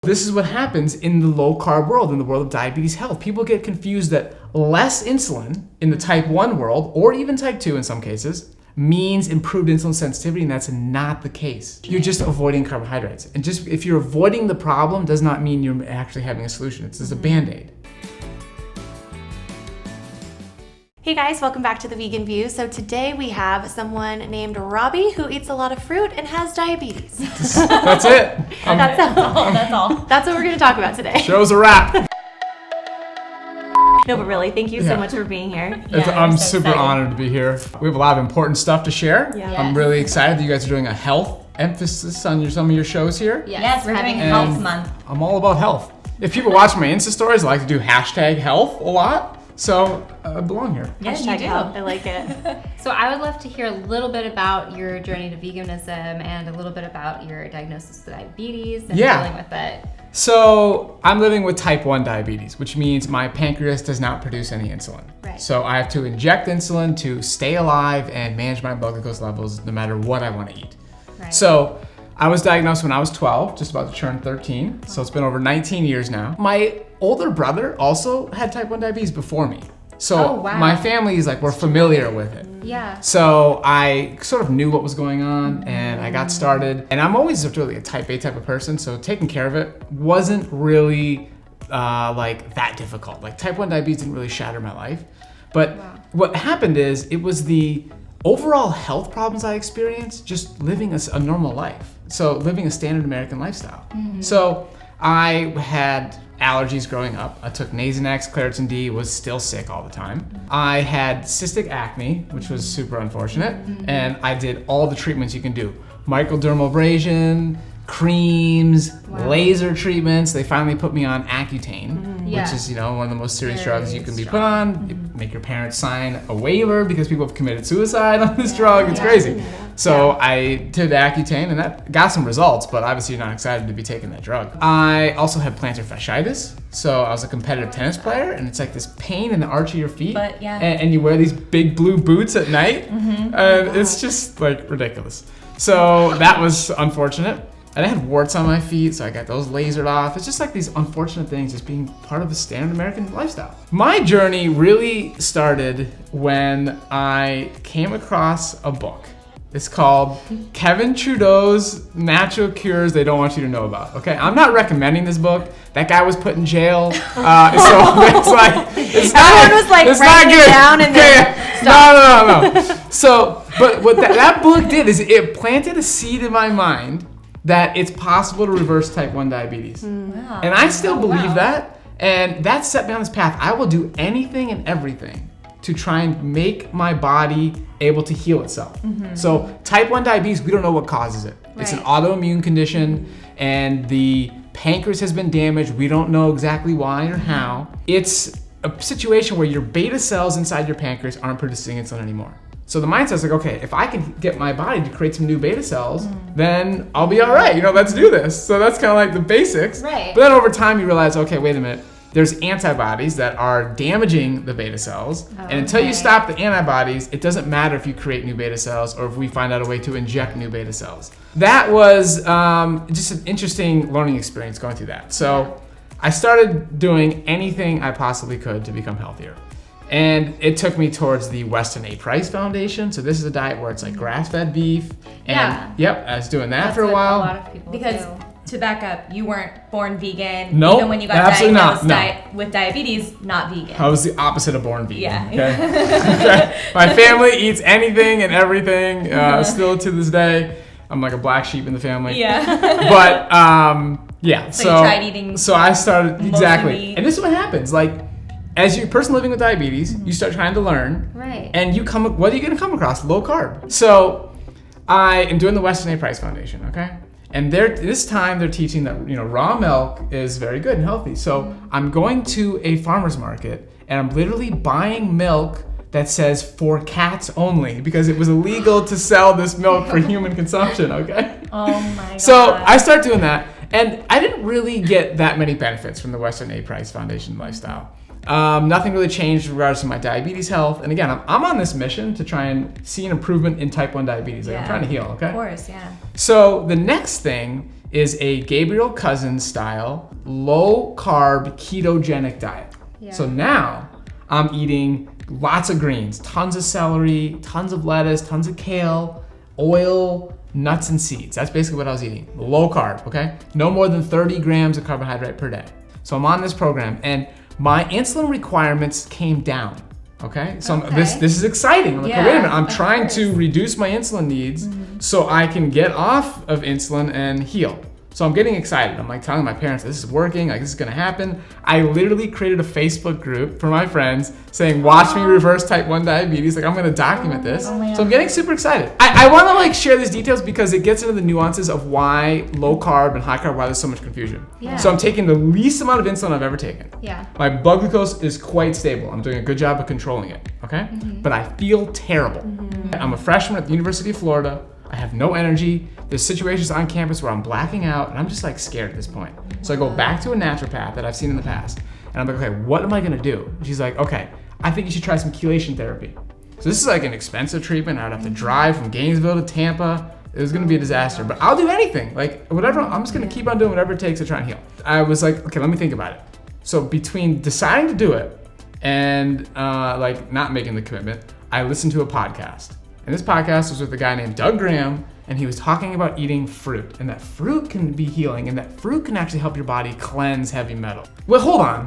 This is what happens in the low carb world, in the world of diabetes health. People get confused that less insulin in the type 1 world, or even type 2 in some cases, means improved insulin sensitivity, and that's not the case. You're just avoiding carbohydrates. And just if you're avoiding the problem does not mean you're actually having a solution. It's just a Band-Aid. Hey guys, welcome back to The Vegan View. So today we have someone named Robbie who eats a lot of fruit and has diabetes. That's it. That's all. That's what we're going to talk about today. Show's a wrap. No, but really, thank you so much for being here. I'm so super honored to be here. We have a lot of important stuff to share. Yeah. I'm really excited that you guys are doing a health emphasis on some of your shows here. Yes, we're having Health Month. I'm all about health. If people watch my Insta stories, I like to do #health a lot. So I belong here. Yes, you do. Health. I like it. So I would love to hear a little bit about your journey to veganism and a little bit about your diagnosis with diabetes and dealing with it. So I'm living with type 1 diabetes, which means my pancreas does not produce any insulin. Right. So I have to inject insulin to stay alive and manage my blood glucose levels no matter what I want to eat. Right. So I was diagnosed when I was 12, just about to turn 13. So it's been over 19 years now. My older brother also had type 1 diabetes before me. So my family is like, we're familiar with it. Yeah. So I sort of knew what was going on and I got started. And I'm always really a type A type of person, so taking care of it wasn't really like that difficult. Like type 1 diabetes didn't really shatter my life. But what happened is it was the overall health problems I experienced just living a normal life. So living a standard American lifestyle. So I had allergies growing up. I took Nasonex, Claritin D, was still sick all the time. I had cystic acne, which was super unfortunate, and I did all the treatments you can do. Microdermabrasion, creams, laser treatments. They finally put me on Accutane, which is, one of the most serious drugs you can be put on. You make your parents sign a waiver because people have committed suicide on this drug. It's crazy. So I did Accutane and that got some results, but obviously you're not excited to be taking that drug. I also had plantar fasciitis. So I was a competitive tennis player and it's like this pain in the arch of your feet. But, and you wear these big blue boots at night. And it's just like ridiculous. So that was unfortunate. And I had warts on my feet, so I got those lasered off. It's just like these unfortunate things just being part of the standard American lifestyle. My journey really started when I came across a book. It's called Kevin Trudeau's Natural Cures They Don't Want You to Know About. Okay, I'm not recommending this book. That guy was put in jail. So it's like, Everyone was like writing it down and then No. So, but what that book did is it planted a seed in my mind that it's possible to reverse type 1 diabetes. Wow. And I still believe that, and that set me on this path. I will do anything and everything to try and make my body able to heal itself. So type 1 diabetes, we don't know what causes it. It's an autoimmune condition, and the pancreas has been damaged. We don't know exactly why or how. It's a situation where your beta cells inside your pancreas aren't producing insulin anymore. So the mindset's like, okay, if I can get my body to create some new beta cells, then I'll be all right. Let's do this. So that's kind of like the basics. Right. But then over time, you realize, okay, wait a minute. There's antibodies that are damaging the beta cells. And until you stop the antibodies, it doesn't matter if you create new beta cells or if we find out a way to inject new beta cells. That was just an interesting learning experience going through that. So I started doing anything I possibly could to become healthier. And it took me towards the Weston A. Price Foundation. So this is a diet where it's like grass-fed beef. And I was doing that for a while. A lot of people to back up, you weren't born vegan. Nope, Even when you got absolutely diagnosed with diabetes, not vegan. I was the opposite of born vegan. Yeah. Okay? My family eats anything and everything. Still to this day, I'm like a black sheep in the family. Yeah. But So you tried eating. So I started meat. and this is what happens. Like, as a person living with diabetes, you start trying to learn. Right. And what are you going to come across? Low carb. So I am doing the Weston A. Price Foundation, okay? And this time they're teaching that raw milk is very good and healthy. So I'm going to a farmer's market and I'm literally buying milk that says for cats only because it was illegal to sell this milk for human consumption, okay? Oh my God. So I start doing that, and I didn't really get that many benefits from the Weston A. Price Foundation lifestyle. Nothing really changed in regards to my diabetes health. And again, I'm on this mission to try and see an improvement in type 1 diabetes. Like, I'm trying to heal, okay? Of course, yeah. So the next thing is a Gabriel Cousens style, low carb, ketogenic diet. Yeah. So now I'm eating lots of greens, tons of celery, tons of lettuce, tons of kale, oil, nuts and seeds. That's basically what I was eating. Low carb, okay? No more than 30 grams of carbohydrate per day. So I'm on this program and my insulin requirements came down, okay? So this is exciting. I'm like, Yeah, wait a minute, I'm of trying course. to reduce my insulin needs so I can get off of insulin and heal. So I'm getting excited. I'm like telling my parents, this is working, like this is gonna happen. I literally created a Facebook group for my friends saying, watch me reverse type 1 diabetes. Like I'm gonna document this. So I'm getting super excited. I wanna like share these details because it gets into the nuances of why low carb and high carb, why there's so much confusion. Yeah. So I'm taking the least amount of insulin I've ever taken. Yeah. My blood glucose is quite stable. I'm doing a good job of controlling it, okay? But I feel terrible. I'm a freshman at the University of Florida. I have no energy. There's situations on campus where I'm blacking out and I'm just like scared at this point. So I go back to a naturopath that I've seen in the past and I'm like, okay, what am I gonna do? And she's like, okay, I think you should try some chelation therapy. So this is like an expensive treatment. I'd have to drive from Gainesville to Tampa. It was gonna be a disaster, but I'll do anything. Like whatever, I'm just gonna keep on doing whatever it takes to try and heal. I was like, okay, let me think about it. So between deciding to do it and like not making the commitment, I listened to a podcast. And this podcast was with a guy named Doug Graham, and he was talking about eating fruit, and that fruit can be healing, and that fruit can actually help your body cleanse heavy metal. Well, hold on.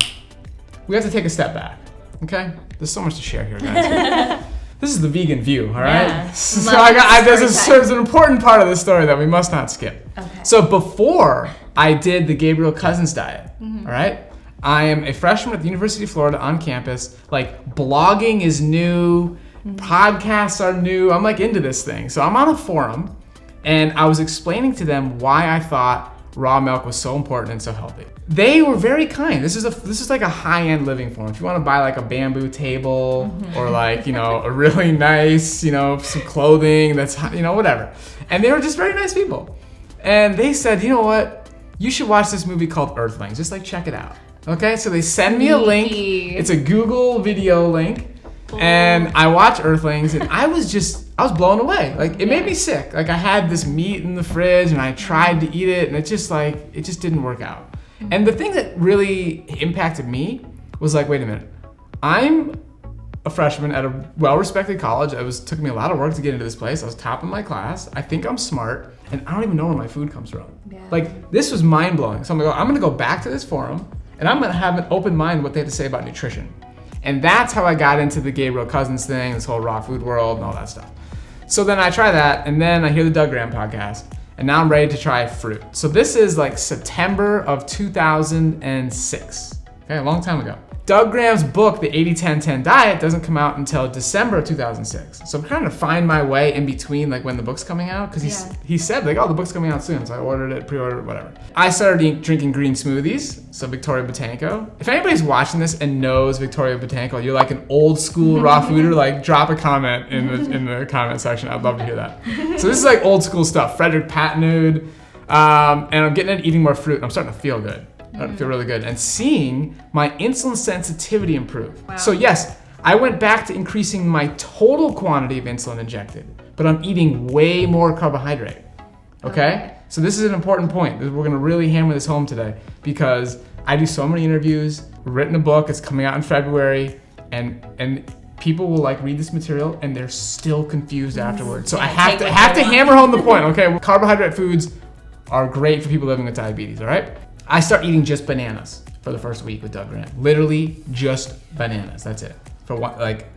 We have to take a step back, okay? There's so much to share here, guys. This is the vegan view, all right? Yeah. So Love there's an important part of the story that we must not skip. Okay. So before I did the Gabriel Cousens diet, all right? I am a freshman at the University of Florida on campus. Like blogging is new, podcasts are new. I'm like into this thing. So I'm on a forum and I was explaining to them why I thought raw milk was so important and so healthy. They were very kind. This is like a high-end living forum. If you want to buy like a bamboo table or like, you know, a really nice, you know, some clothing that's, you know, whatever. And they were just very nice people. And they said, you know what? You should watch this movie called Earthlings. Just like check it out. Okay, so they send me a link. It's a Google video link. And I watched Earthlings and I was blown away. Like it made me sick. Like I had this meat in the fridge and I tried to eat it and it just didn't work out. And the thing that really impacted me was like, wait a minute. I'm a freshman at a well-respected college. It took me a lot of work to get into this place. I was top of my class. I think I'm smart and I don't even know where my food comes from. Yeah. Like this was mind-blowing. So I'm gonna go back to this forum and I'm gonna have an open mind what they have to say about nutrition. And that's how I got into the Gabriel Cousens thing, this whole raw food world and all that stuff. So then I try that, and then I hear the Doug Graham podcast, and now I'm ready to try fruit. So this is like September of 2006, okay, a long time ago. Doug Graham's book, The 80-10-10 Diet, doesn't come out until December of 2006. So I'm trying to find my way in between like when the book's coming out, because he said like, oh, the book's coming out soon. So I ordered it, pre-ordered it, whatever. I started drinking green smoothies, so Victoria Botanica. If anybody's watching this and knows Victoria Botanica, you're like an old school raw fooder, like drop a comment in the comment section. I'd love to hear that. So this is like old school stuff, Frederick Patnud, and I'm getting into eating more fruit, and I'm starting to feel good. I feel really good. And seeing my insulin sensitivity improve. Wow. So yes, I went back to increasing my total quantity of insulin injected, but I'm eating way more carbohydrate. Okay? So this is an important point. We're gonna really hammer this home today because I do so many interviews, written a book, it's coming out in February, and people will like read this material and they're still confused afterwards. So I have to hammer home the point, okay? Carbohydrate foods are great for people living with diabetes, all right? I start eating just bananas for the first week with Doug Graham. Literally just bananas. That's it.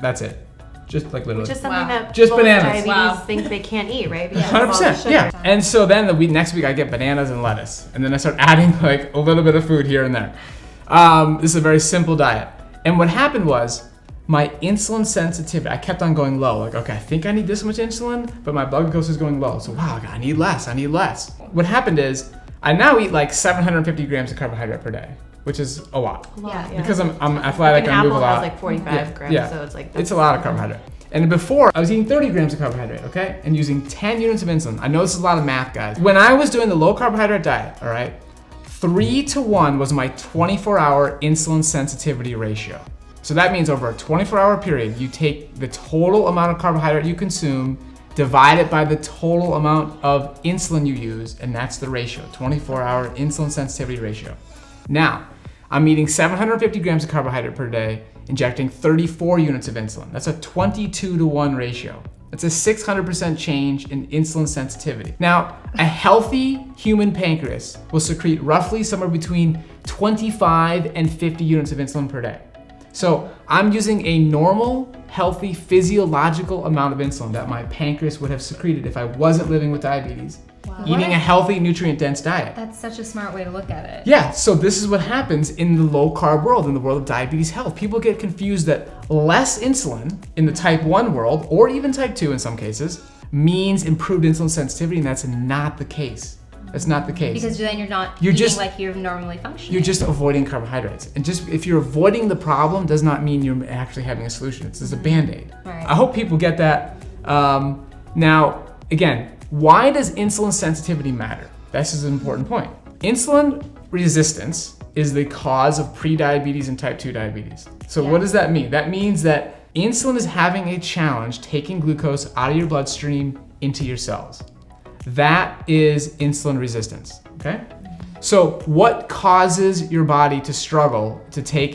That's it. Just like literally. Just something that Just people with bananas. diabetes think they can't eat, right? Because 100%. Yeah. And so then next week I get bananas and lettuce, and then I start adding like a little bit of food here and there. This is a very simple diet. And what happened was my insulin sensitivity, I kept on going low. Like, okay, I think I need this much insulin, but my blood glucose is going low. So wow, I need less. What happened is I now eat like 750 grams of carbohydrate per day, which is a lot. Yeah. Because I'm athletic, An I move a apple lot. has like 45 grams, so it's like it's a lot of carbohydrate. And before, I was eating 30 grams of carbohydrate, okay? And using 10 units of insulin. I know this is a lot of math, guys. When I was doing the low carbohydrate diet, all right, 3-to-1 was my 24-hour insulin sensitivity ratio. So that means over a 24-hour period, you take the total amount of carbohydrate you consume divide it by the total amount of insulin you use, and that's the ratio, 24-hour insulin sensitivity ratio. Now, I'm eating 750 grams of carbohydrate per day, injecting 34 units of insulin. That's a 22-to-1 ratio. That's a 600% change in insulin sensitivity. Now, a healthy human pancreas will secrete roughly somewhere between 25 and 50 units of insulin per day. So I'm using a normal, healthy, physiological amount of insulin that my pancreas would have secreted if I wasn't living with diabetes, eating a healthy, nutrient-dense diet. That's such a smart way to look at it. Yeah, so this is what happens in the low-carb world, in the world of diabetes health. People get confused that less insulin in the type 1 world, or even type 2 in some cases, means improved insulin sensitivity, and that's not the case. That's not the case. Because then you're not eating like you're normally functioning. You're just avoiding carbohydrates. And just if you're avoiding the problem does not mean you're actually having a solution. It's just a Band-Aid. Right. I hope people get that. Now, again, why does insulin sensitivity matter? This is an important point. Insulin resistance is the cause of prediabetes and type 2 diabetes. So what does that mean? That means that insulin is having a challenge taking glucose out of your bloodstream into your cells. That is insulin resistance, okay? So what causes your body to struggle to take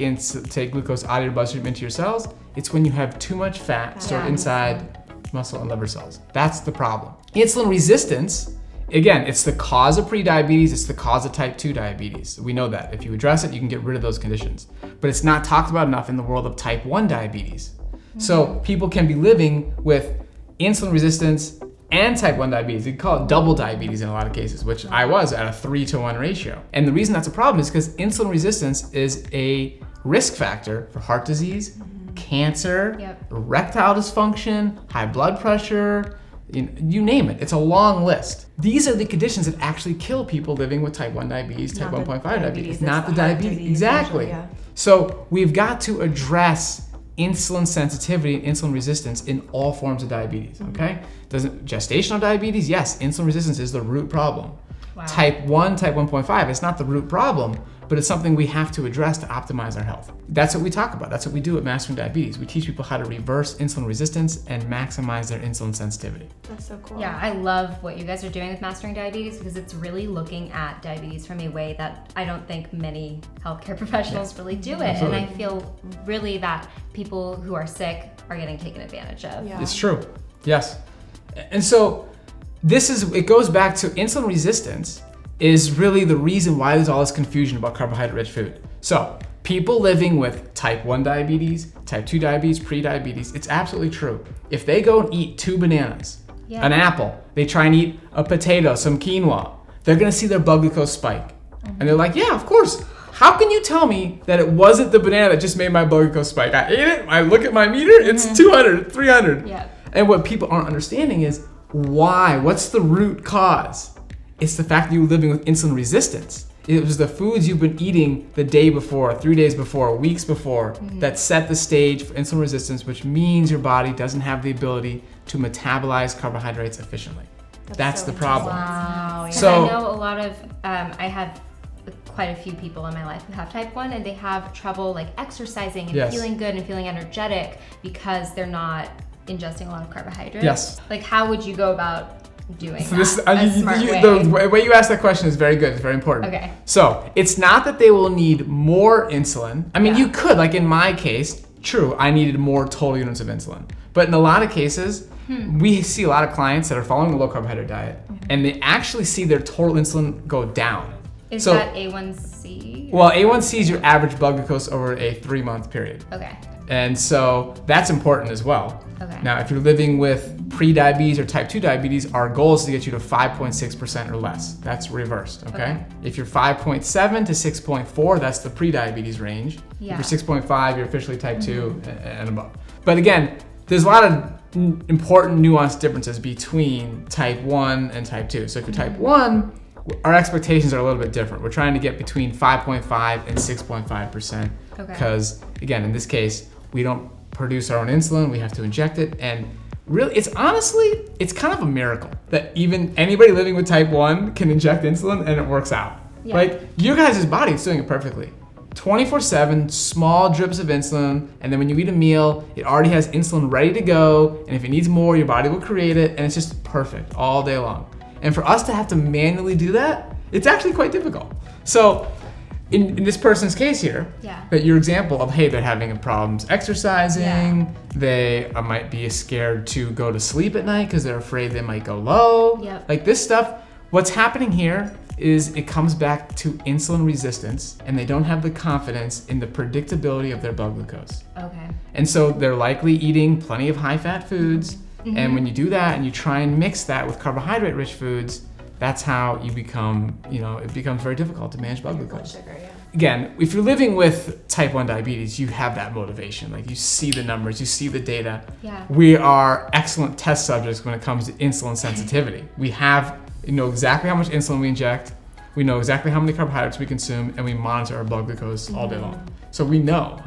glucose out of your bloodstream into your cells? It's when you have too much fat stored inside muscle and liver cells. That's the problem. Insulin resistance, again, it's the cause of prediabetes, it's the cause of type 2 diabetes. We know that. If you address it, you can get rid of those conditions. But it's not talked about enough in the world of type 1 diabetes. So people can be living with insulin resistance and type 1 diabetes. You can call it double diabetes in a lot of cases, which I was at a 3-to-1 ratio. And the reason that's a problem is because insulin resistance is a risk factor for heart disease, cancer, erectile dysfunction, high blood pressure, you name it. It's a long list. These are the conditions that actually kill people living with type 1 diabetes, type 1.5 diabetes, not the diabetes. Exactly. So we've got to address insulin sensitivity and insulin resistance in all forms of diabetes, okay? Gestational diabetes, yes, insulin resistance is the root problem. Type 1, type 1.5, it's not the root problem, but it's something we have to address to optimize our health. That's what we talk about. That's what we do at Mastering Diabetes. We teach people how to reverse insulin resistance and maximize their insulin sensitivity. That's so cool. Yeah, I love what you guys are doing with Mastering Diabetes because it's really looking at diabetes from a way that I don't think many healthcare professionals really do it. Absolutely. And I feel really that people who are sick are getting taken advantage of. It's true, yes. And so it goes back to insulin resistance is really the reason why there's all this confusion about carbohydrate-rich food. So people living with type 1 diabetes, type 2 diabetes, pre-diabetes, it's absolutely true. If they go and eat 2 bananas, an apple, they try and eat a potato, some quinoa, they're gonna see their blood glucose spike. And they're like, yeah, of course. How can you tell me that it wasn't the banana that just made my blood glucose spike? I ate it, I look at my meter, it's 200, 300. And what people aren't understanding is why, what's the root cause? It's the fact that you were living with insulin resistance. It was the foods you've been eating the day before, 3 days before, weeks before, that set the stage for insulin resistance, which means your body doesn't have the ability to metabolize carbohydrates efficiently. That's the problem. Wow. So I know a lot of, I have quite a few people in my life who have type 1 and they have trouble like exercising and feeling good and feeling energetic because they're not ingesting a lot of carbohydrates. Like how would you go about doing the way you ask that question is very good. It's very important. Okay. So it's not that they will need more insulin. I mean, you could, like in my case, true, I needed more total units of insulin. But in a lot of cases, we see a lot of clients that are following a low carbohydrate diet and they actually see their total insulin go down. Is that A1C? Well, A1C is your average blood glucose over a 3-month period. Okay. And so that's important as well. Okay. Now, if you're living with pre-diabetes or type 2 diabetes, our goal is to get you to 5.6% or less. That's reversed, okay? If you're 5.7 to 6.4, that's the pre-diabetes range. If you're 6.5, you're officially type 2 and above. But again, there's a lot of important nuanced differences between type 1 and type 2. So if you're type 1, our expectations are a little bit different. We're trying to get between 5.5 and 6.5%. Because again, in this case, we don't produce our own insulin, we have to inject it. And really, it's kind of a miracle that even anybody living with type 1 can inject insulin and it works out. Like your guys' body is doing it perfectly. 24/7, small drips of insulin, and then when you eat a meal, it already has insulin ready to go, and if it needs more, your body will create it, and it's just perfect all day long. And for us to have to manually do that, it's actually quite difficult. So in this person's case here, that your example of, hey, they're having problems exercising, they might be scared to go to sleep at night because they're afraid they might go low. Like this stuff, what's happening here is it comes back to insulin resistance, and they don't have the confidence in the predictability of their blood glucose. And so they're likely eating plenty of high-fat foods, and when you do that and you try and mix that with carbohydrate-rich foods, that's how you become, it becomes very difficult to manage blood glucose. Again, if you're living with type 1 diabetes, you have that motivation. Like you see the numbers, you see the data. We are excellent test subjects when it comes to insulin sensitivity. We know exactly how much insulin we inject, we know exactly how many carbohydrates we consume, and we monitor our blood glucose all day long. So we know,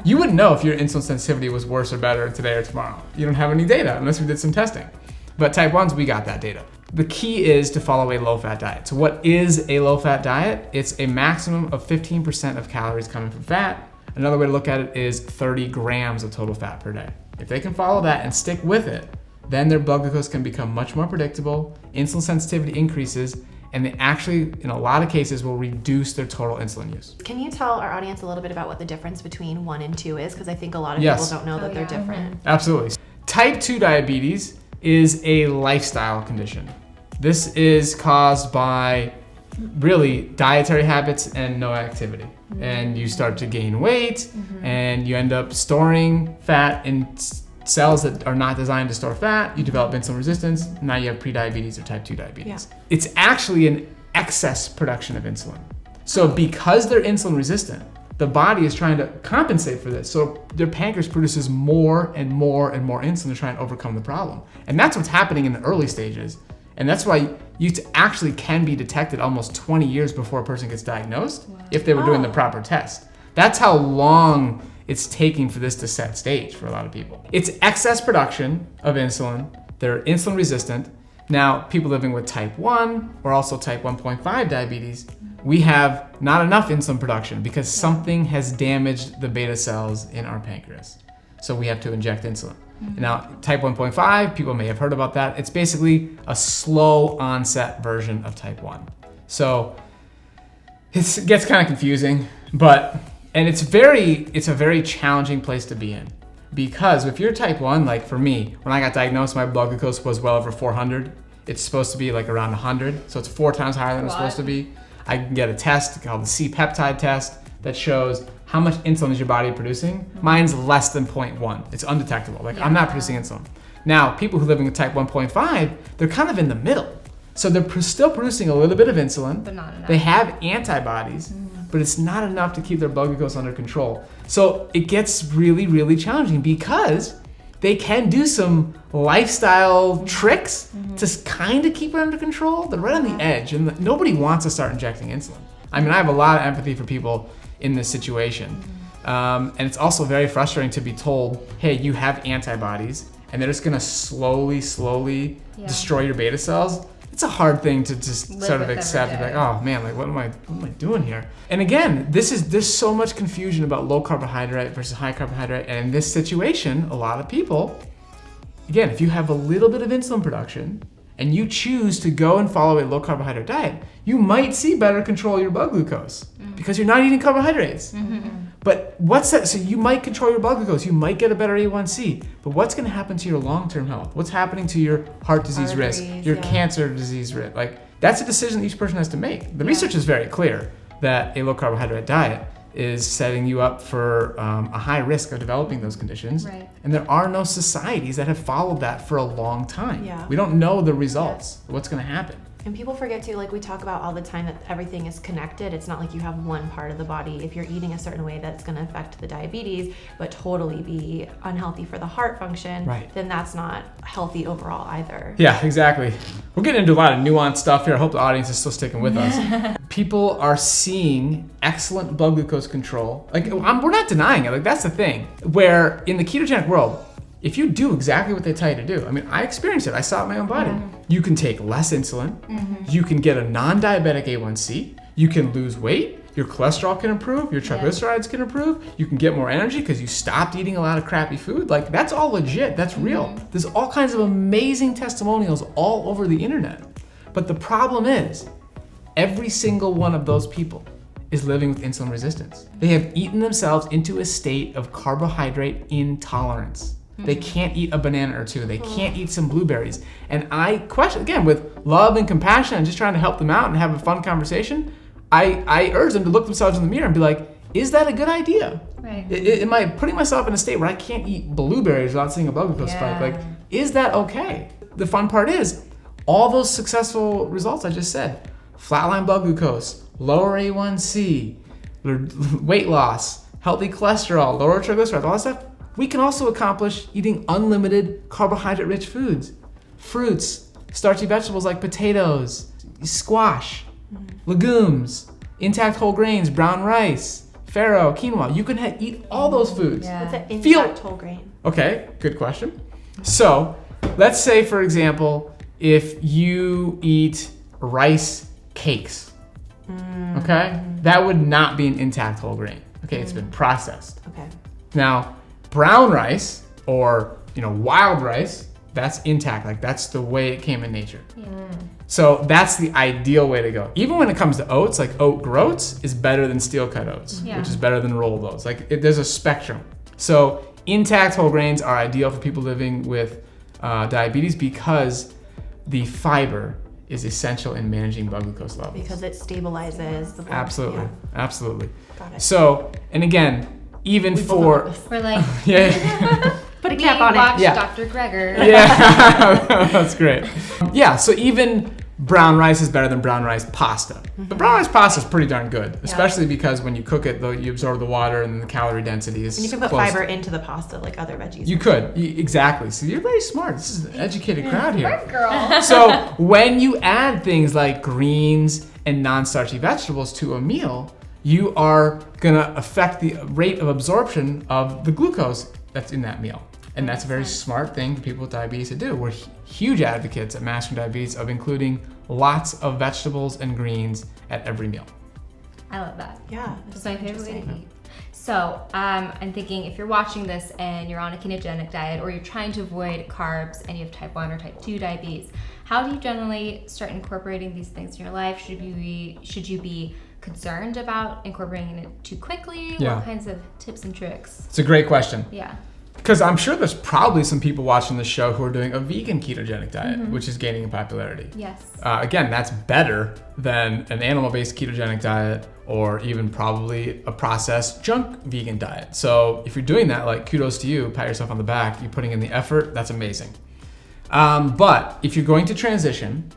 you wouldn't know if your insulin sensitivity was worse or better today or tomorrow. You don't have any data unless we did some testing. But type 1s, we got that data. The key is to follow a low-fat diet. So what is a low-fat diet? It's a maximum of 15% of calories coming from fat. Another way to look at it is 30 grams of total fat per day. If they can follow that and stick with it, then their blood glucose can become much more predictable, insulin sensitivity increases, and they actually, in a lot of cases, will reduce their total insulin use. Can you tell our audience a little bit about what the difference between 1 and 2 is? Because I think a lot of people don't know that they're different. Absolutely. Type 2 diabetes is a lifestyle condition. This is caused by really dietary habits and no activity. And you start to gain weight, and you end up storing fat in cells that are not designed to store fat. You develop insulin resistance. Now you have prediabetes or type 2 diabetes. It's actually an excess production of insulin. So because they're insulin resistant, the body is trying to compensate for this. So their pancreas produces more and more and more insulin to try and overcome the problem. And that's what's happening in the early stages. And that's why you actually can be detected almost 20 years before a person gets diagnosed if they were doing the proper test. That's how long it's taking for this to set stage for a lot of people. It's excess production of insulin. They're insulin resistant. Now, people living with type 1 or also type 1.5 diabetes, we have not enough insulin production because something has damaged the beta cells in our pancreas. So we have to inject insulin. Now, type 1.5, people may have heard about that. It's basically a slow onset version of type 1. So it gets kind of confusing, and it's a very challenging place to be in. Because if you're type 1, like for me, when I got diagnosed, my blood glucose was well over 400. It's supposed to be like around 100, so it's 4 times higher than it's supposed to be. I can get a test called the C-peptide test that shows how much insulin is your body producing. Mine's less than 0.1. It's undetectable. I'm not producing insulin. Now, people who are living with type 1.5, they're kind of in the middle. So they're still producing a little bit of insulin. But not enough. They have antibodies, but it's not enough to keep their blood glucose under control. So it gets really, really challenging because they can do some lifestyle tricks to kind of keep it under control. They're right on the edge, and nobody wants to start injecting insulin. I mean, I have a lot of empathy for people in this situation. And it's also very frustrating to be told, hey, you have antibodies, and they're just gonna slowly destroy your beta cells. It's a hard thing to just sort of accept. You're like, oh man, like what am I doing here? And again, there's so much confusion about low carbohydrate versus high carbohydrate. And in this situation, a lot of people, again, if you have a little bit of insulin production and you choose to go and follow a low carbohydrate diet, you might see better control of your blood glucose because you're not eating carbohydrates. But what's that? So you might control your blood glucose, you might get a better A1C, but what's gonna happen to your long-term health? What's happening to your heart disease risk, your cancer disease risk? Like, that's a decision that each person has to make. The research is very clear that a low carbohydrate diet is setting you up for a high risk of developing those conditions. And there are no societies that have followed that for a long time. We don't know the results, what's gonna happen. And people forget too, like we talk about all the time, that everything is connected. It's not like you have one part of the body. If you're eating a certain way that's going to affect the diabetes, but totally be unhealthy for the heart function, then that's not healthy overall either. Yeah, exactly. We're getting into a lot of nuanced stuff here. I hope the audience is still sticking with us. People are seeing excellent blood glucose control. Like, we're not denying it. Like, that's the thing. Where in the ketogenic world, if you do exactly what they tell you to do, I mean, I experienced it. I saw it in my own body. You can take less insulin. You can get a non-diabetic A1C. You can lose weight. your cholesterol can improve, your triglycerides can improve, you can get more energy because you stopped eating a lot of crappy food. Like, that's all legit, that's real. There's all kinds of amazing testimonials all over the internet. But the problem is, every single one of those people is living with insulin resistance. They have eaten themselves into a state of carbohydrate intolerance. They can't eat a banana or two. They can't eat some blueberries. And I question, again, with love and compassion and just trying to help them out and have a fun conversation, I urge them to look themselves in the mirror and be like, is that a good idea? Right. Am I putting myself in a state where I can't eat blueberries without seeing a blood glucose spike? Like, is that okay? The fun part is, all those successful results I just said, flatline blood glucose, lower A1C, weight loss, healthy cholesterol, lower triglycerides, all that stuff, we can also accomplish eating unlimited carbohydrate-rich foods. Fruits, starchy vegetables like potatoes, squash, legumes, intact whole grains, brown rice, farro, quinoa. You can eat all those foods. What's an intact whole grain? Okay, good question. So, let's say, for example, if you eat rice cakes, okay? That would not be an intact whole grain. Okay, it's been processed. Okay. Now, brown rice or wild rice, that's intact. Like, that's the way it came in nature. So that's the ideal way to go. Even when it comes to oats, like oat groats is better than steel cut oats, which is better than rolled oats. Like, there's a spectrum. So intact whole grains are ideal for people living with diabetes because the fiber is essential in managing blood glucose levels. Because it stabilizes the blood. Absolutely, absolutely. Got it. So, and again, even for We're like, put a cap on watch it. Yeah. Dr. Greger. Yeah, that's great. Yeah, so even brown rice is better than brown rice pasta. But brown rice pasta is pretty darn good, especially because when you cook it, though, you absorb the water and the calorie density is And you can put close. fiber into the pasta like other veggies. You could, exactly. So you're very smart. This is an educated crowd here. Smart girl. So when you add things like greens and non-starchy vegetables to a meal, you are gonna affect the rate of absorption of the glucose that's in that meal. And that's a very smart thing for people with diabetes to do. We're huge advocates at Mastering Diabetes of including lots of vegetables and greens at every meal. I love that. Yeah. It's my favorite way to eat. So I'm thinking, if you're watching this and you're on a ketogenic diet or you're trying to avoid carbs and you have type 1 or type 2 diabetes, how do you generally start incorporating these things in your life? Should you be concerned about incorporating it too quickly? Yeah. What kinds of tips and tricks? It's a great question. Yeah. Because I'm sure there's probably some people watching the show who are doing a vegan ketogenic diet, which is gaining in popularity. Yes. Again, that's better than an animal-based ketogenic diet or even probably a processed junk vegan diet. So if you're doing that, like, kudos to you, pat yourself on the back, you're putting in the effort, that's amazing. But if you're going to transition,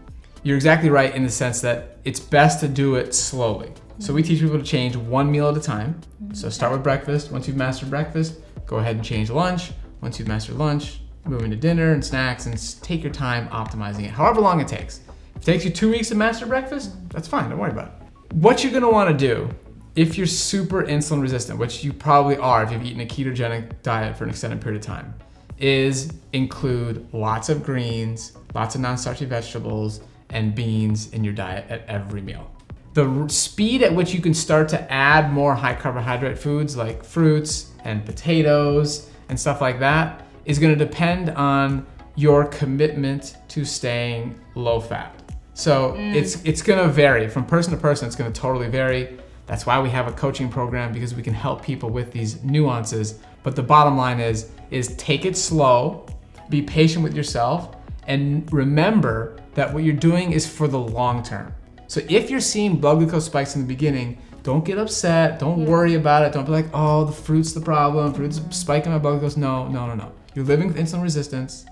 you're exactly right in the sense that it's best to do it slowly. So we teach people to change one meal at a time. So start with breakfast. Once you've mastered breakfast, go ahead and change lunch. Once you've mastered lunch, move into dinner and snacks, and take your time optimizing it, however long it takes. If it takes you 2 weeks to master breakfast, that's fine, don't worry about it. What you're gonna wanna do, if you're super insulin resistant, which you probably are if you've eaten a ketogenic diet for an extended period of time, is include lots of greens, lots of non-starchy vegetables, and beans in your diet at every meal. The speed at which you can start to add more high carbohydrate foods like fruits and potatoes and stuff like that is gonna depend on your commitment to staying low fat. So it's gonna vary from person to person, it's gonna totally vary. That's why we have a coaching program, because we can help people with these nuances. But the bottom line is take it slow, be patient with yourself, and remember that what you're doing is for the long term. So if you're seeing blood glucose spikes in the beginning, don't get upset, don't worry about it. Don't be like, oh, the fruit's the problem, fruit's spiking my blood glucose. No. You're living with insulin resistance,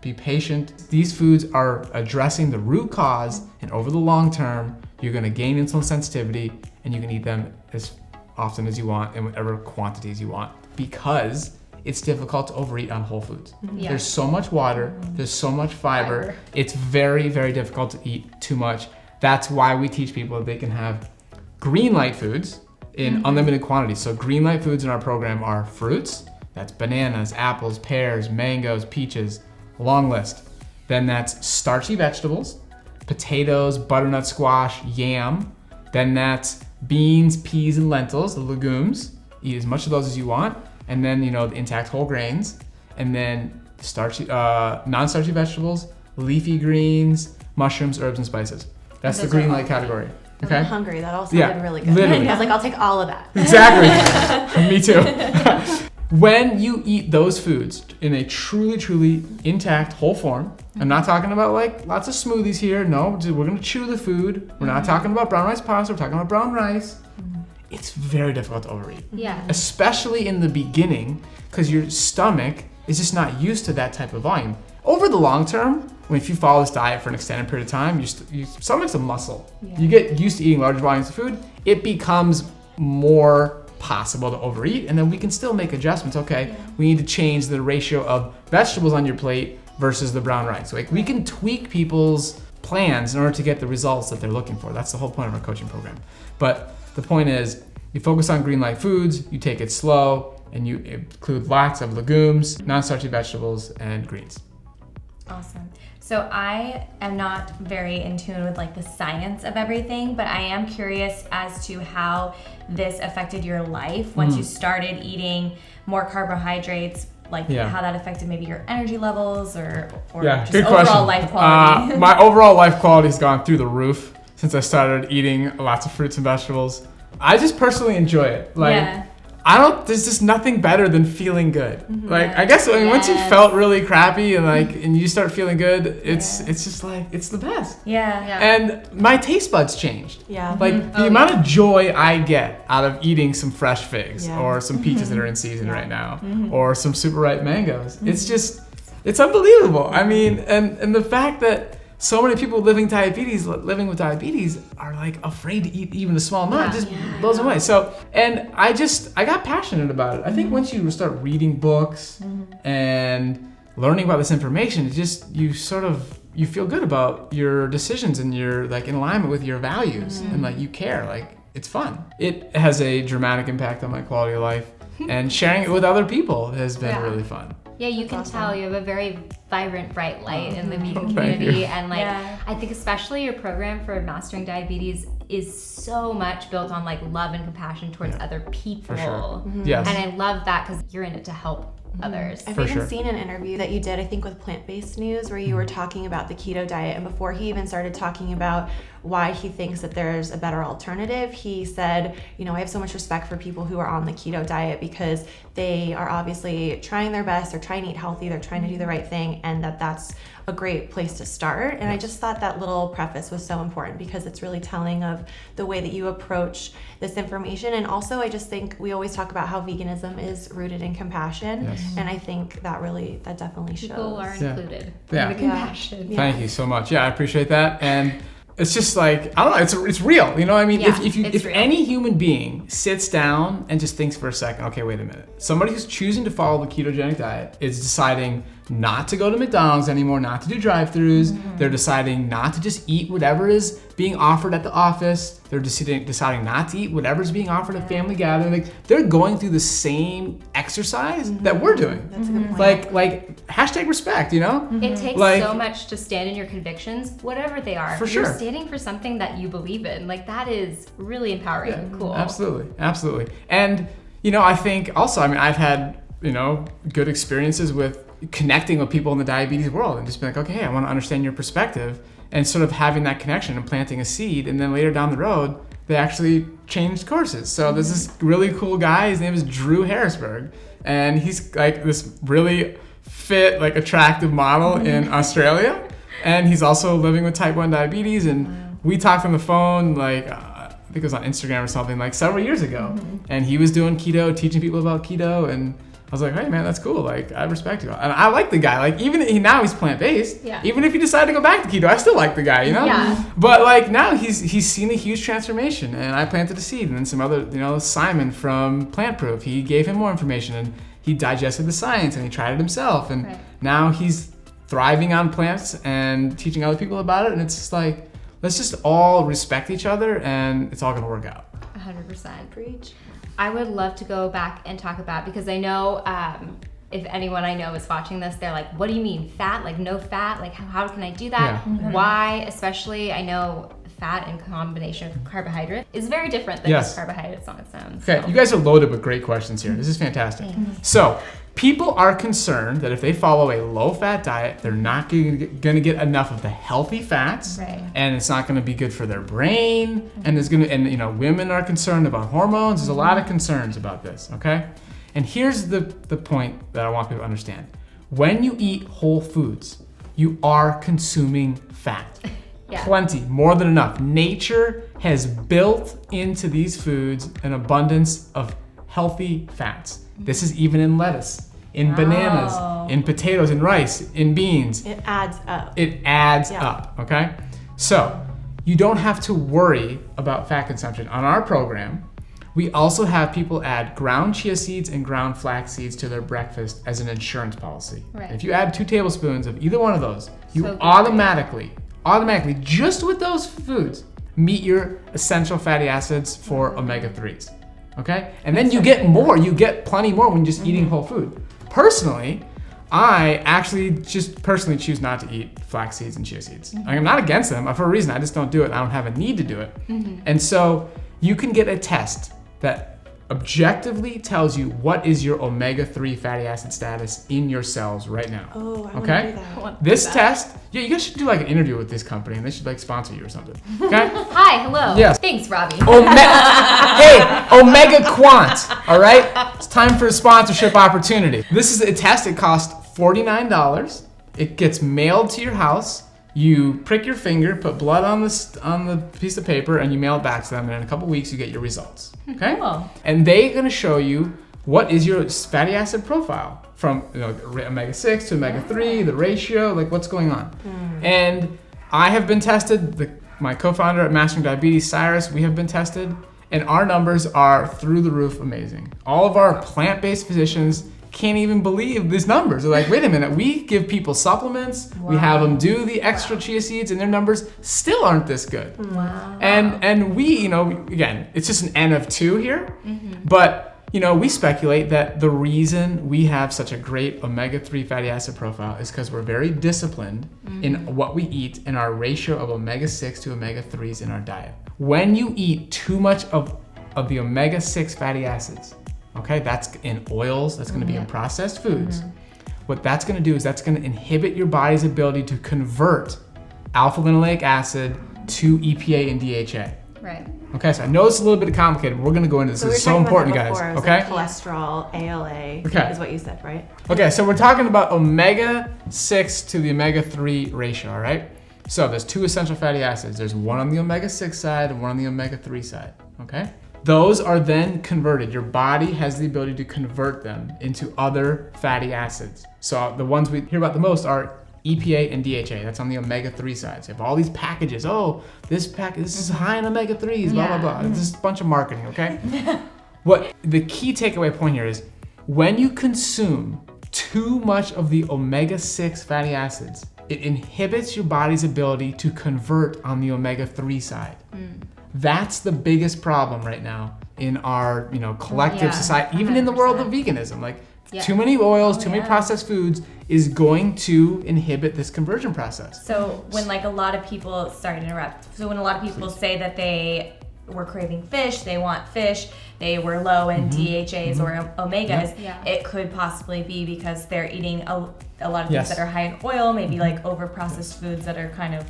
be patient. These foods are addressing the root cause, and over the long term, you're gonna gain insulin sensitivity, and you can eat them as often as you want in whatever quantities you want, because it's difficult to overeat on whole foods. Yeah. There's so much water, there's so much fiber. It's very, very difficult to eat too much. That's why we teach people that they can have green light foods in unlimited quantities. So green light foods in our program are fruits, that's bananas, apples, pears, mangoes, peaches, long list. Then that's starchy vegetables, potatoes, butternut squash, yam. Then that's beans, peas, and lentils, the legumes. Eat as much of those as you want. And then, the intact whole grains. And then starchy, non-starchy vegetables, leafy greens, mushrooms, herbs, and spices. That's the green light category. Okay. I'm hungry. That all sounded really good. Literally. I was like, I'll take all of that. Exactly. Me too. When you eat those foods in a truly, truly intact whole form, I'm not talking about like lots of smoothies here. No, we're going to chew the food. We're not talking about brown rice pasta. We're talking about brown rice. It's very difficult to overeat. Yeah. Especially in the beginning, because your stomach is just not used to that type of volume. Over the long term, if you follow this diet for an extended period of time, your stomach's a muscle. Yeah. You get used to eating large volumes of food, it becomes more possible to overeat, and then we can still make adjustments. Okay, we need to change the ratio of vegetables on your plate versus the brown rice. Like, we can tweak people's plans in order to get the results that they're looking for. That's the whole point of our coaching program. But the point is, you focus on green light foods, you take it slow, and you include lots of legumes, non-starchy vegetables, and greens. Awesome. So I am not very in tune with like the science of everything, but I am curious as to how this affected your life once you started eating more carbohydrates, like how that affected maybe your energy levels or just good overall question. life quality. My overall life quality has gone through the roof since I started eating lots of fruits and vegetables. I just personally enjoy it. There's just nothing better than feeling good. I guess once you felt really crappy and you start feeling good, it's just like, it's the best. Yeah. And my taste buds changed. Yeah. The amount of joy I get out of eating some fresh figs or some peaches that are in season right now or some super ripe mangoes. It's unbelievable. I mean, and the fact that so many people living with diabetes are like afraid to eat even a small amount. It just blows them away. So, and I got passionate about it. I think once you start reading books and learning about this information, you feel good about your decisions and you're like in alignment with your values and like you care, like it's fun. It has a dramatic impact on my quality of life, and sharing it with other people has been really fun. Yeah, you can tell you have a very vibrant, bright light in the vegan community. And I think especially your program for mastering diabetes is so much built on like love and compassion towards other people. For sure. Yes. And I love that because you're in it to help others. I've even seen an interview that you did, I think with Plant-Based News, where you were talking about the keto diet, and before he even started talking about why he thinks that there's a better alternative, he said, I have so much respect for people who are on the keto diet because they are obviously trying their best, they're trying to eat healthy, they're trying to do the right thing, and that's a great place to start. And I just thought that little preface was so important because it's really telling of the way that you approach this information. And also, I just think we always talk about how veganism is rooted in compassion. Yes. And I think that definitely shows. People are included in the compassion. Yeah. Thank you so much. Yeah, I appreciate that. And it's just like, I don't know, it's real. You know what I mean? If any human being sits down and just thinks for a second, okay, wait a minute. Somebody who's choosing to follow the ketogenic diet is deciding not to go to McDonald's anymore, not to do drive-thrus. They're deciding not to just eat whatever is being offered at the office. They're deciding not to eat whatever's being offered at family gathering. Like, they're going through the same exercise that we're doing. That's a good point. Like hashtag respect, It takes so much to stand in your convictions, whatever they are. For sure. You're standing for something that you believe in. Like, that is really empowering and cool. Absolutely. And, I think also, I've had, good experiences with connecting with people in the diabetes world and just be like, okay, hey, I want to understand your perspective, and sort of having that connection and planting a seed. And then later down the road, they actually changed courses. So there's this really cool guy, his name is Drew Harrisburg, and he's like this really fit, like attractive model in Australia. And he's also living with type 1 diabetes. And we talked on the phone, like, I think it was on Instagram or something, like several years ago. And he was doing keto, teaching people about keto, and I was like, hey man, that's cool. Like, I respect you. And I like the guy. Like, now he's plant-based. Yeah. Even if he decided to go back to keto, I still like the guy, Yeah. But like now he's seen a huge transformation, and I planted a seed. And then some other, Simon from Plant Proof, he gave him more information, and he digested the science, and he tried it himself. And now he's thriving on plants and teaching other people about it. And it's just like, let's just all respect each other, and it's all going to work out. 100%. Preach. I would love to go back and talk about, because I know if anyone I know is watching this, they're like, what do you mean fat? Like no fat? Like how can I do that? Yeah. Why? Especially, I know fat in combination with carbohydrate is very different than just carbohydrates on its own. Okay, you guys are loaded with great questions here. This is fantastic. So, people are concerned that if they follow a low-fat diet, they're not going to get enough of the healthy fats, and it's not going to be good for their brain. And women are concerned about hormones. There's a lot of concerns about this. Okay, and here's the point that I want people to understand: when you eat whole foods, you are consuming fat. Plenty, more than enough. Nature has built into these foods an abundance of healthy fats. This is even in lettuce, in bananas, in potatoes, in rice, in beans. It adds up. It adds up, okay? So you don't have to worry about fat consumption. On our program, we also have people add ground chia seeds and ground flax seeds to their breakfast as an insurance policy. If you add 2 tablespoons of either one of those, you automatically, just with those foods, meet your essential fatty acids for omega-3s. Okay? And then you get more, you get plenty more when you're just eating whole food. Personally, I actually just choose not to eat flax seeds and chia seeds. I'm not against them for a reason. I just don't do it. I don't have a need to do it. And so you can get a test that objectively tells you what is your omega-3 fatty acid status in your cells right now. Oh, I okay? want to do that. This test, you guys should do like an interview with this company and they should like sponsor you or something. Okay? Hi, hello. Yes. Thanks, Robbie. Hey, Omega Quant, all right? It's time for a sponsorship opportunity. This is a test. It costs $49. It gets mailed to your house. You prick your finger, put blood on the piece of paper, and you mail it back to them. And in a couple weeks, you get your results. Okay? Cool. And they're going to show you what is your fatty acid profile from omega-6 to omega-3, the ratio, like what's going on. And I have been tested. My co-founder at Masting Diabetes, Cyrus, we have been tested, and our numbers are through the roof amazing. All of our plant-based physicians can't even believe these numbers. They're like, wait a minute, we give people supplements, we have them do the extra chia seeds, and their numbers still aren't this good. And we, again, it's just an N of 2 here, but we speculate that the reason we have such a great omega-3 fatty acid profile is because we're very disciplined in what we eat and our ratio of omega-6 to omega-3s in our diet. When you eat too much of the omega-6 fatty acids, okay, that's in oils, that's gonna be in processed foods. What that's gonna do is that's gonna inhibit your body's ability to convert alpha-linoleic acid to EPA and DHA. Right. Okay, so I know it's a little bit complicated, but we're gonna go into this. So this is so important, guys. Okay? Like cholesterol, ALA is what you said, right? Okay, so we're talking about omega-6 to the omega-3 ratio, all right? So there's 2 essential fatty acids. There's one on the omega-6 side and one on the omega-3 side, okay? Those are then converted. Your body has the ability to convert them into other fatty acids. So the ones we hear about the most are EPA and DHA. That's on the omega-3 side. So you have all these packages. Oh, this is high in omega-3s, blah, blah, blah. It's just a bunch of marketing, okay? What the key takeaway point here is when you consume too much of the omega-6 fatty acids, it inhibits your body's ability to convert on the omega-3 side. That's the biggest problem right now in our, collective society, even in the world of veganism. Like too many oils, too many processed foods is going to inhibit this conversion process. So when a lot of people, sorry to interrupt. So when a lot of people say that they were craving fish, they want fish, they were low in DHAs or omegas, it could possibly be because they're eating a lot of things that are high in oil, maybe like over processed foods that are kind of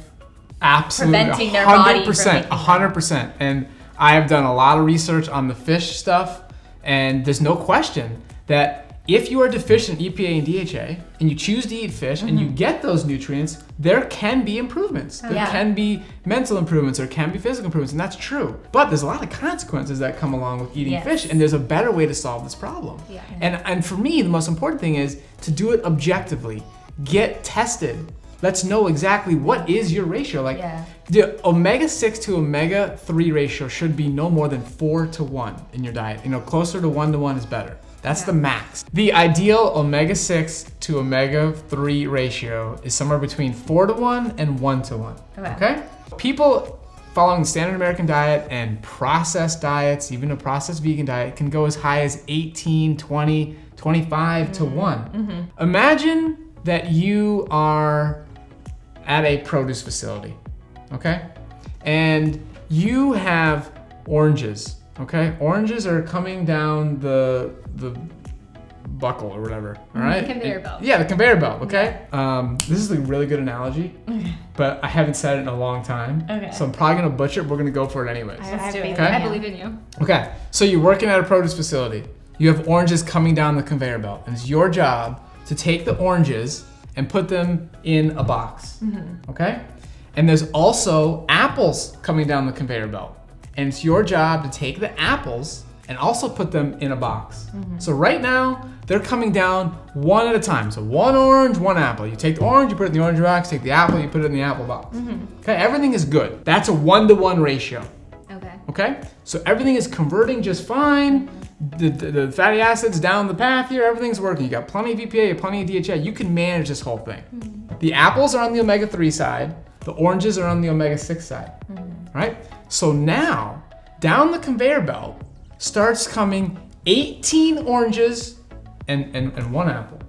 preventing their body from making 100%. And I have done a lot of research on the fish stuff, and there's no question that if you are deficient in EPA and DHA and you choose to eat fish and you get those nutrients, there can be improvements. There can be mental improvements, there can be physical improvements, and that's true. But there's a lot of consequences that come along with eating fish, and there's a better way to solve this problem. And for me, the most important thing is to do it objectively. Get tested. Let's know exactly what is your ratio. The omega-6 to omega-3 ratio should be no more than 4-to-1 in your diet. Closer to 1-to-1 is better. That's the max. The ideal omega-6 to omega-3 ratio is somewhere between 4-to-1 and 1-to-1. Okay? People following the standard American diet and processed diets, even a processed vegan diet, can go as high as 18, 20, 25-to-1. Imagine that you are at a produce facility, okay? and you have oranges, okay? Oranges are coming down the buckle or whatever, all right? The conveyor belt. Yeah, the conveyor belt, okay? This is a really good analogy, but I haven't said it in a long time. Okay. So I'm probably gonna butcher it. We're gonna go for it anyways. Let's do it. Okay? I believe in you. Okay, so you're working at a produce facility. You have oranges coming down the conveyor belt, and it's your job to take the oranges and put them in a box, okay? And there's also apples coming down the conveyor belt, and it's your job to take the apples and also put them in a box. So right now, they're coming down one at a time. So one orange, one apple. You take the orange, you put it in the orange box, take the apple, you put it in the apple box. Okay, everything is good. That's a 1-to-1 ratio. Okay, so everything is converting just fine. The fatty acids down the path here, everything's working. You got plenty of EPA, plenty of DHA. You can manage this whole thing. The apples are on the omega-3 side. The oranges are on the omega-6 side. Right? So now, down the conveyor belt starts coming 18 oranges and one apple.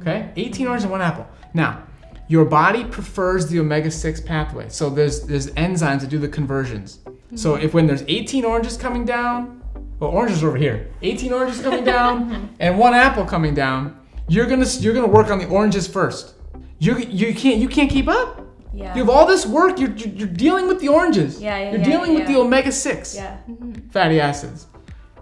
Okay? 18 oranges and one apple. Now, your body prefers the omega-6 pathway. So there's enzymes that do the conversions. So if when there's 18 oranges coming down, well, oranges are over here. 18 oranges coming down and one apple coming down, you're gonna work on the oranges first. You can't keep up. Yeah. You have all this work. You're dealing with the oranges. You're dealing with the omega-6 fatty acids.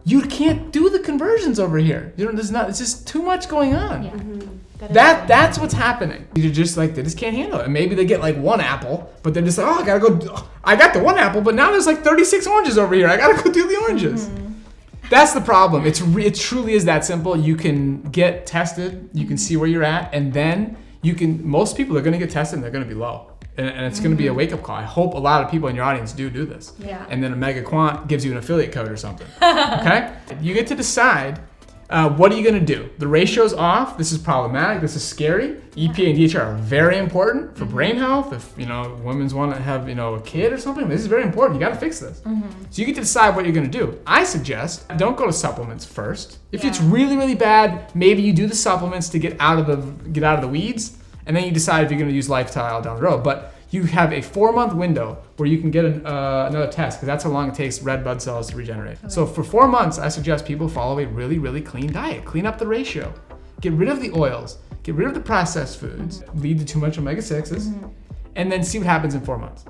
You can't do the conversions over here. It's just too much going on. That's what's happening. You're just like, they just can't handle it. And maybe they get like one apple, but they're just like, I got the one apple, but now there's like 36 oranges over here. I gotta go do the oranges. That's the problem. It truly is that simple. You can get tested, you can see where you're at, and then most people are gonna get tested and they're gonna be low. And it's gonna be a wake-up call. I hope a lot of people in your audience do this. Yeah. And then Omega Quant gives you an affiliate code or something, okay? You get to decide, what are you gonna do? The ratio's off, this is problematic, this is scary. EPA and DHA are very important for brain health. If, women's wanna have, a kid or something, this is very important, you gotta fix this. So you get to decide what you're gonna do. I suggest, don't go to supplements first. If it's really, really bad, maybe you do the supplements to get out of the weeds, and then you decide if you're gonna use lifestyle down the road. But you have a 4-month window where you can get another test, because that's how long it takes red blood cells to regenerate. Okay. So for 4 months, I suggest people follow a really, really clean diet. Clean up the ratio. Get rid of the oils. Get rid of the processed foods. Lead to too much omega-6s. And then see what happens in 4 months.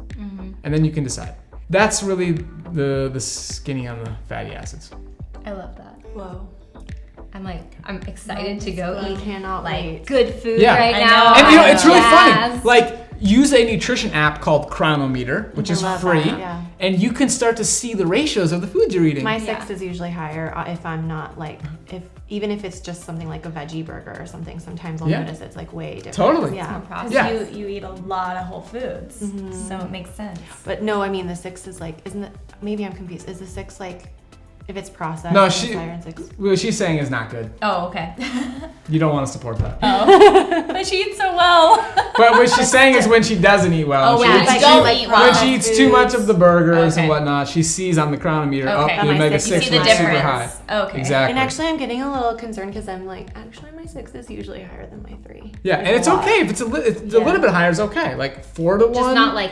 And then you can decide. That's really the skinny on the fatty acids. I love that. Whoa. I'm excited to go eat cannot wait. good food Yeah. right I now. know. And it's really funny. Like, use a nutrition app called Chronometer, which is free, and you can start to see the ratios of the foods you're eating. My 6 is usually higher if I'm not even if it's just something like a veggie burger or something. Sometimes I'll notice it's like way different. Totally. Yeah. Because you eat a lot of whole foods, so it makes sense. But no, I mean the 6 is like, isn't it? Maybe I'm confused. Is the 6 like? If it's processed, No, what she's saying is not good. Oh, okay. You don't want to support that. Oh, but she eats so well. But what she's saying is when she doesn't eat well, when she eats too much of the burgers and whatnot, she sees on the Chronometer the omega-6 is super high. Okay. Exactly. And actually, I'm getting a little concerned because I'm like, actually, my 6 is usually higher than my 3. Yeah, and it's okay if it's a little bit higher. It's okay, like 4 to 1. Just not like.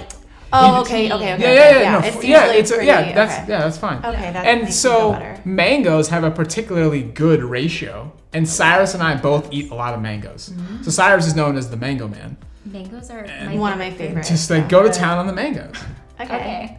Oh, okay. Yeah. It's usually that's fine. Okay, that and makes so me feel better. mangoes have a particularly good ratio, and Cyrus and I both eat a lot of mangoes. So Cyrus is known as the mango man. Mangoes are one of my favorites. Just go to town on the mangoes. Okay.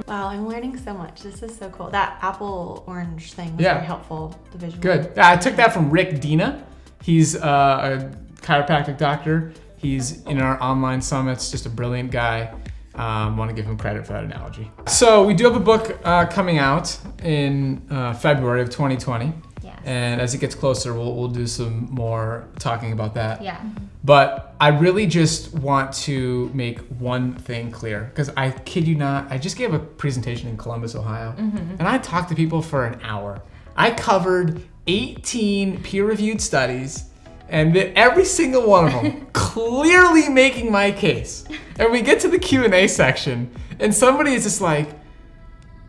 Wow, I'm learning so much. This is so cool. That apple orange thing was very helpful. The visual. Good. I took that from Rick Dina. He's a chiropractic doctor. He's in our online summits, just a brilliant guy. Want to give him credit for that analogy. So we do have a book coming out in February of 2020. Yes. And as it gets closer, we'll do some more talking about that. Yeah. But I really just want to make one thing clear, because I kid you not, I just gave a presentation in Columbus, Ohio, and I talked to people for an hour. I covered 18 peer-reviewed studies, and every single one of them clearly making my case. And we get to the Q&A section, and somebody is just like,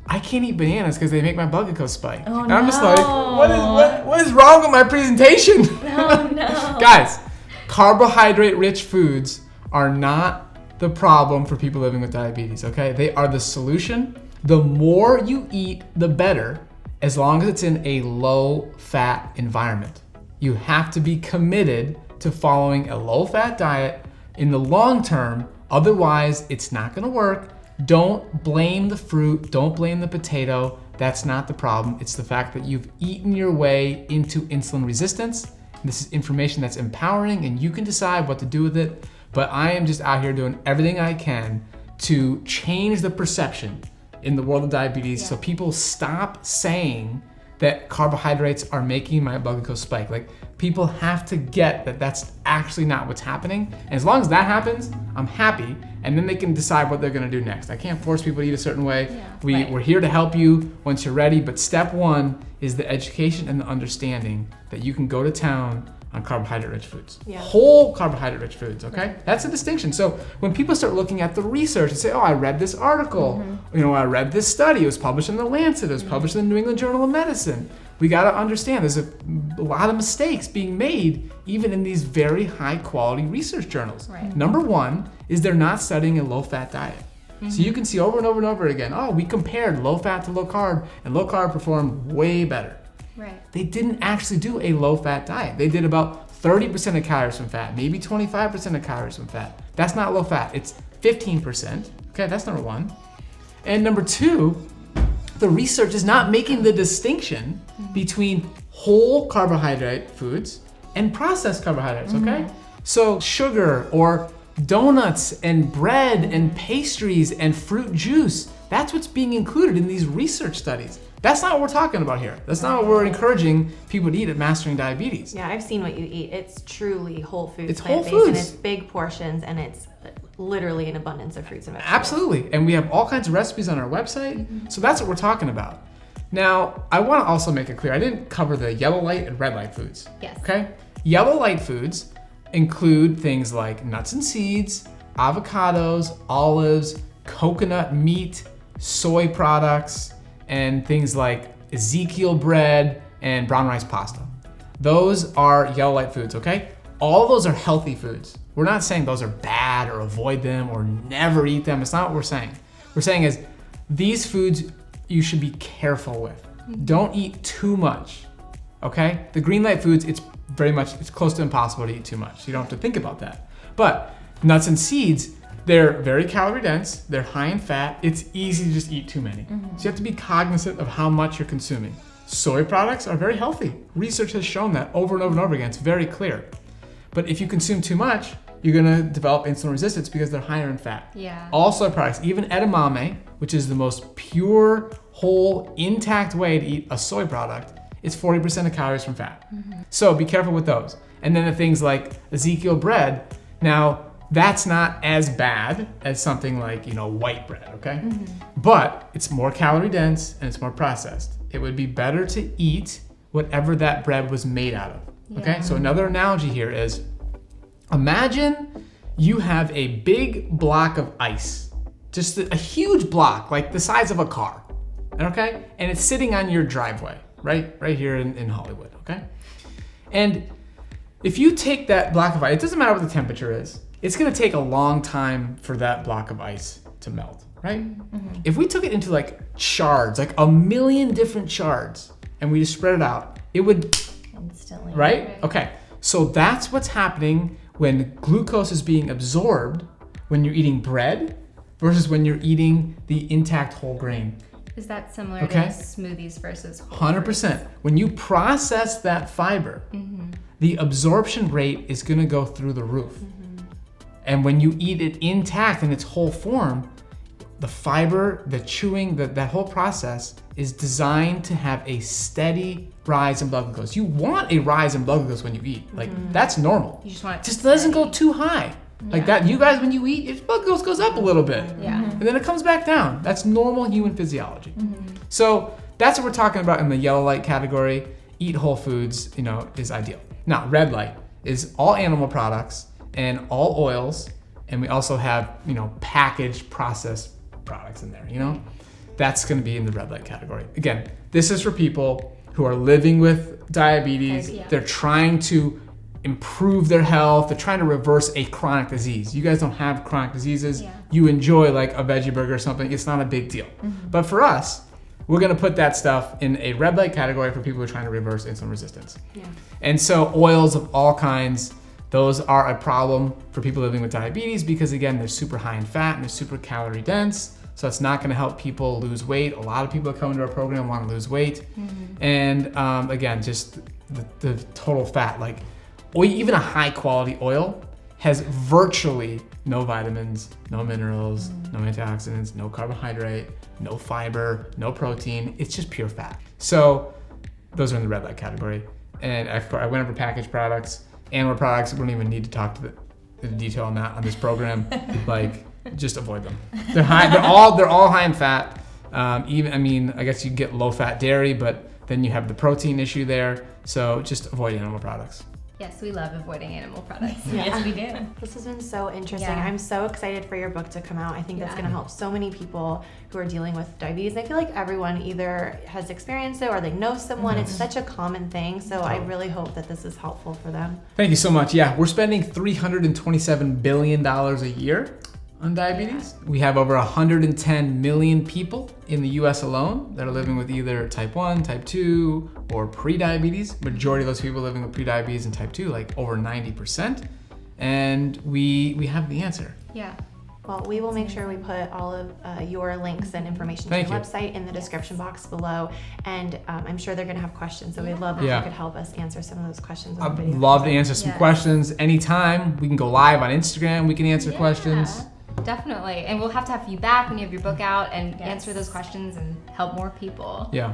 I can't eat bananas because they make my blood glucose spike. Oh, and I'm just like, what is wrong with my presentation? No. Guys, carbohydrate-rich foods are not the problem for people living with diabetes, okay? They are the solution. The more you eat, the better, as long as it's in a low-fat environment. You have to be committed to following a low-fat diet in the long term, otherwise it's not gonna work. Don't blame the fruit, don't blame the potato. That's not the problem. It's the fact that you've eaten your way into insulin resistance. This is information that's empowering and you can decide what to do with it. But I am just out here doing everything I can to change the perception in the world of diabetes so people stop saying that carbohydrates are making my blood glucose spike. Like, people have to get that that's actually not what's happening. And as long as that happens, I'm happy. And then they can decide what they're gonna do next. I can't force people to eat a certain way. We're here to help you once you're ready. But step one is the education and the understanding that you can go to town on carbohydrate-rich foods. Whole carbohydrate-rich foods, okay? That's a distinction. So when people start looking at the research and say, oh, I read this article, I read this study, it was published in the Lancet, it was published in the New England Journal of Medicine. We gotta understand there's a lot of mistakes being made even in these very high quality research journals. Number one is they're not studying a low-fat diet. So you can see over and over and over again, oh, we compared low-fat to low-carb, and low-carb performed way better. They didn't actually do a low-fat diet. They did about 30% of calories from fat, maybe 25% of calories from fat. That's not low-fat, it's 15%. Okay, that's number one. And number two, the research is not making the distinction between whole carbohydrate foods and processed carbohydrates, okay? So sugar or donuts and bread and pastries and fruit juice, that's what's being included in these research studies. That's not what we're talking about here. That's not what we're encouraging people to eat at Mastering Diabetes. Yeah, I've seen what you eat. It's truly whole foods. It's whole plant-based, foods. and it's big portions, and it's literally an abundance of fruits and vegetables. Absolutely, and we have all kinds of recipes on our website. So that's what we're talking about. Now, I want to also make it clear, I didn't cover the yellow light and red light foods. Okay? Yellow light foods include things like nuts and seeds, avocados, olives, coconut meat, soy products, and things like Ezekiel bread and brown rice pasta. Those are yellow light foods, okay? All those are healthy foods. We're not saying those are bad or avoid them or never eat them. It's not what we're saying. We're saying is these foods you should be careful with. Don't eat too much, okay? The green light foods, it's close to impossible to eat too much. You don't have to think about that. But nuts and seeds, they're very calorie dense, they're high in fat, it's easy to just eat too many. So you have to be cognizant of how much you're consuming. Soy products are very healthy. Research has shown that over and over and over again, it's very clear. But if you consume too much, you're gonna develop insulin resistance because they're higher in fat. All soy products, even edamame, which is the most pure, whole, intact way to eat a soy product, it's 40% of calories from fat. So be careful with those. And then the things like Ezekiel bread, now that's not as bad as something like, white bread, okay? But it's more calorie dense and it's more processed. It would be better to eat whatever that bread was made out of, okay? So another analogy here is, imagine you have a big block of ice, just a huge block, like the size of a car, okay? And it's sitting on your driveway, right here in Hollywood, okay? And if you take that block of ice, it doesn't matter what the temperature is, it's gonna take a long time for that block of ice to melt, right? If we took it into like shards, like 1 million different shards, and we just spread it out, it would instantly, right? Okay, so that's what's happening when glucose is being absorbed when you're eating bread versus when you're eating the intact whole grain. Is that similar to smoothies versus whole 100%. When you process that fiber, the absorption rate is gonna go through the roof. And when you eat it intact in its whole form, the fiber, the chewing, that whole process is designed to have a steady rise in blood glucose. You want a rise in blood glucose when you eat. Like, that's normal. You just want it just doesn't go too high. Like that, you guys, when you eat, your blood glucose goes up a little bit. And then it comes back down. That's normal human physiology. So that's what we're talking about in the yellow light category. Eat whole foods, is ideal. Now, red light is all animal products and all oils, and we also have, packaged processed products in there, That's gonna be in the red light category. Again, this is for people who are living with diabetes. They're trying to improve their health. They're trying to reverse a chronic disease. You guys don't have chronic diseases. You enjoy like a veggie burger or something. It's not a big deal. But for us, we're going to put that stuff in a red light category for people who are trying to reverse insulin resistance. And so oils of all kinds, those are a problem for people living with diabetes because, again, they're super high in fat and they're super calorie dense. So it's not going to help people lose weight. A lot of people that come into our program want to lose weight. And again, just the total fat, like even a high quality oil has virtually no vitamins, no minerals, no antioxidants, no carbohydrate, no fiber, no protein. It's just pure fat. So those are in the red light category. And I went over packaged products, animal products. We don't even need to talk to the detail on that on this program. Like, just avoid them. They're high. They're all high in fat. I guess you get low fat dairy, but then you have the protein issue there. So just avoid animal products. Yes, we love avoiding animal products. Yes, we do. This has been so interesting. I'm so excited for your book to come out. I think that's going to help so many people who are dealing with diabetes. I feel like everyone either has experienced it or they know someone. It's such a common thing. So I really hope that this is helpful for them. Thank you so much. Yeah, we're spending $327 billion a year on diabetes. We have over 110 million people in the US alone that are living with either type 1, type 2, or pre-diabetes. Majority of those people living with pre-diabetes and type 2, like over 90%. And we have the answer. Yeah. Well, we will make sure we put all of your links and information to your website in the description box below. And I'm sure they're going to have questions. So we'd love if you could help us answer some of those questions. I'd love to answer some questions anytime. We can go live on Instagram. We can answer questions. Definitely. And we'll have to have you back when you have your book out and answer those questions and help more people. Yeah.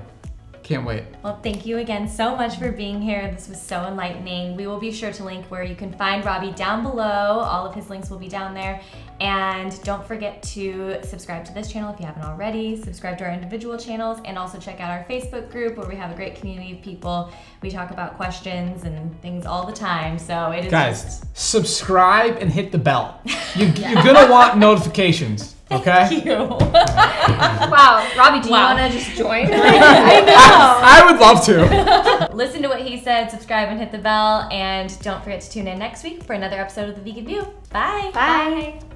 Can't wait. Well, thank you again so much for being here. This was so enlightening. We will be sure to link where you can find Robbie down below. All of his links will be down there. And don't forget to subscribe to this channel if you haven't already. Subscribe to our individual channels and also check out our Facebook group where we have a great community of people. We talk about questions and things all the time. So it is guys, subscribe and hit the bell. You're gonna want notifications. Okay. Thank you. Wow, Robbie, do you want to just join? I know. I would love to. Listen to what he said, subscribe and hit the bell, and don't forget to tune in next week for another episode of The Vegan View. Bye. Bye.